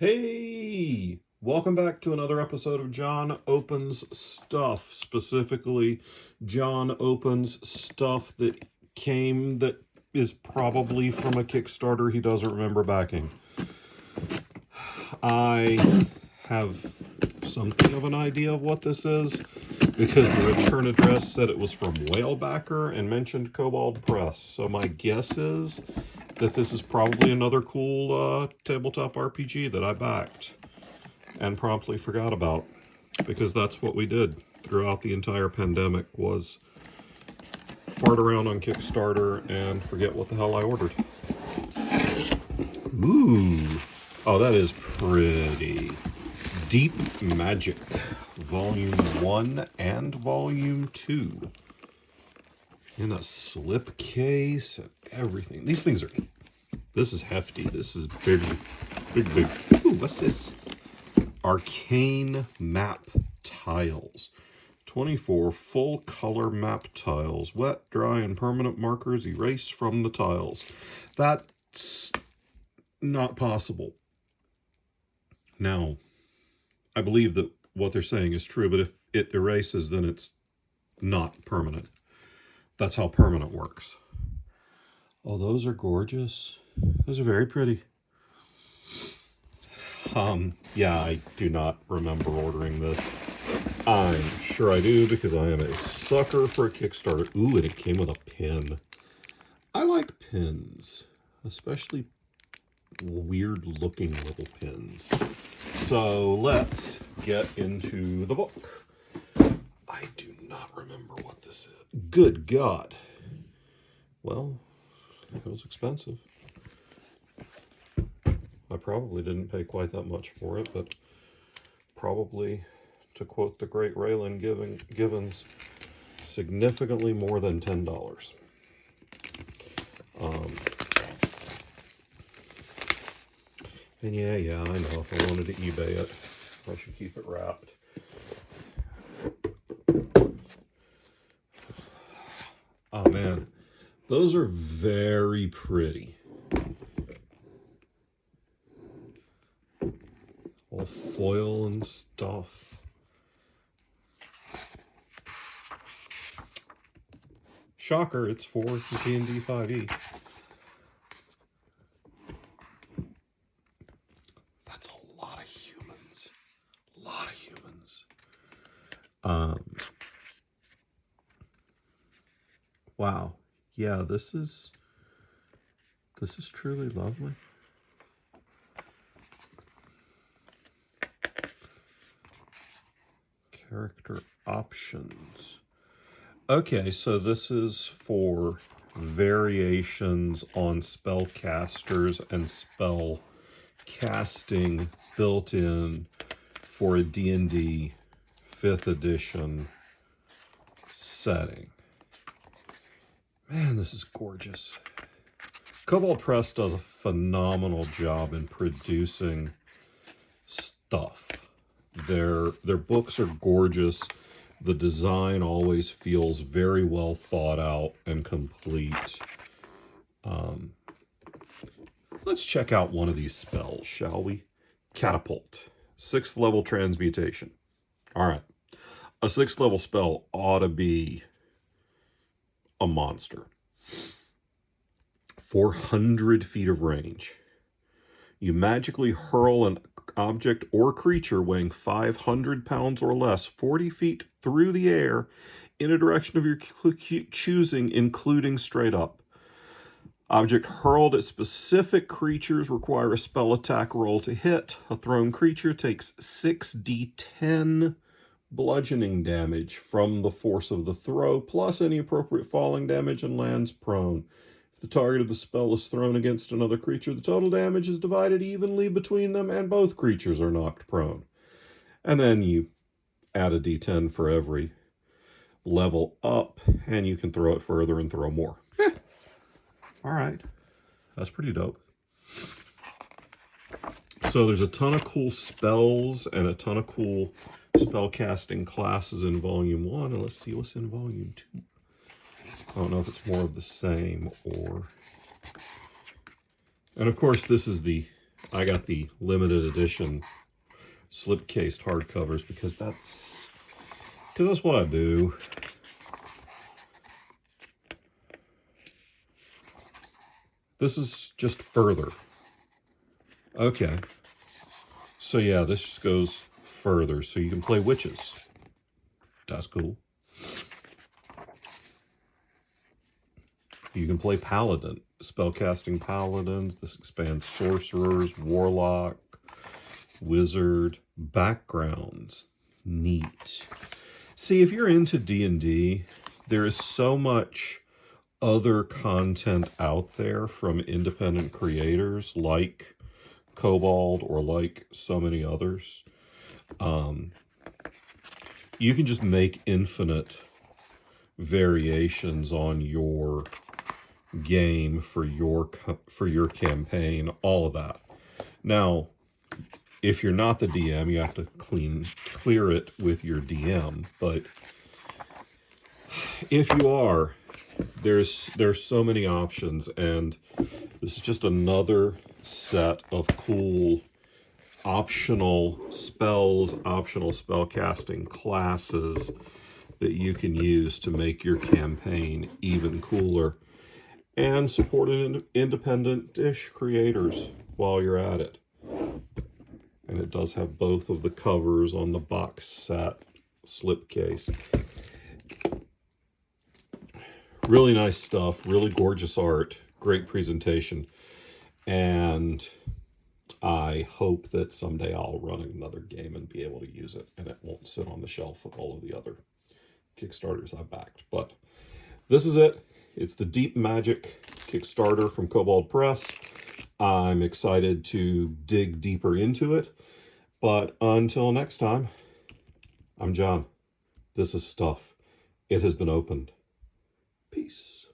Hey, welcome back to another episode of John Opens Stuff. Specifically, John opens stuff that is probably from a Kickstarter he doesn't remember backing. I have something of an idea of what this is because the return address said it was from Whalebacker and mentioned Kobold Press. So my guess is that this is probably another cool tabletop RPG that I backed and promptly forgot about, because that's what we did throughout the entire pandemic, was fart around on Kickstarter and forget what the hell I ordered. Ooh, oh, that is pretty. Deep Magic, Volume 1 and Volume 2. In a slipcase and everything. These things are... This is hefty. This is big. Ooh, what's this? Arcane Map Tiles. 24 full color map tiles. Wet, dry, and permanent markers erase from the tiles. That's not possible. Now, I believe that what they're saying is true, but if it erases, then it's not permanent. That's how permanent works. Oh, those are gorgeous. Those are very pretty. Yeah, I do not remember ordering this. I'm sure I do, because I am a sucker for a Kickstarter. Ooh, and it came with a pin. I like pins, especially weird-looking little pins. So let's get into the book. I do not remember what this is. Good God. Well, it was expensive. I probably didn't pay quite that much for it, but probably, to quote the great Raylan Givens, significantly more than $10. And yeah, I know, if I wanted to eBay it, I should keep it wrapped. Oh man, those are very pretty. All foil and stuff. Shocker, it's for the D&D 5e. That's a lot of humans. A lot of humans. Wow. Yeah, this is truly lovely. Character options. Okay, so this is for variations on spellcasters and spell casting built in for a D&D 5th edition setting. Man, this is gorgeous. Kobold Press does a phenomenal job in producing stuff. Their books are gorgeous. The design always feels very well thought out and complete. Let's check out one of these spells, shall we? Catapult. 6th level transmutation. All right. A 6th level spell ought to be a monster. 400 feet of range. You magically hurl an object or creature weighing 500 pounds or less 40 feet through the air in a direction of your choosing, including straight up. Object hurled at specific creatures require a spell attack roll to hit. A thrown creature takes 6d10 bludgeoning damage from the force of the throw, plus any appropriate falling damage, and lands prone. If the target of the spell is thrown against another creature, the total damage is divided evenly between them, and both creatures are knocked prone. And then you add a d10 for every level up, and you can throw it further and throw more. All right. That's pretty dope. So there's a ton of cool spells and a ton of cool spellcasting classes in Volume 1. And let's see what's in Volume 2. I don't know if it's more of the same or... And of course, this is the I got the limited edition slip-cased hardcovers because that's what I do. This is just further. Okay. So yeah, this just goes further. So you can play witches. That's cool. You can play paladin. Spellcasting paladins. This expands sorcerers, warlock, wizard, backgrounds. Neat. See, if you're into D&D, there is so much other content out there from independent creators like Kobold or like so many others. You can just make infinite variations on your game for your campaign, all of that. Now, if you're not the DM, you have to clear it with your DM. But if you are, there's so many options, and this is just another set of cool optional spells, optional spellcasting classes that you can use to make your campaign even cooler and support independent-ish creators while you're at it. And it does have both of the covers on the box set slipcase. Really nice stuff, really gorgeous art, great presentation, and I hope that someday I'll run another game and be able to use it, and it won't sit on the shelf with all of the other Kickstarters I've backed. But this is it. It's the Deep Magic Kickstarter from Kobold Press. I'm excited to dig deeper into it. But until next time, I'm John. This is Stuff. It has been opened. Peace.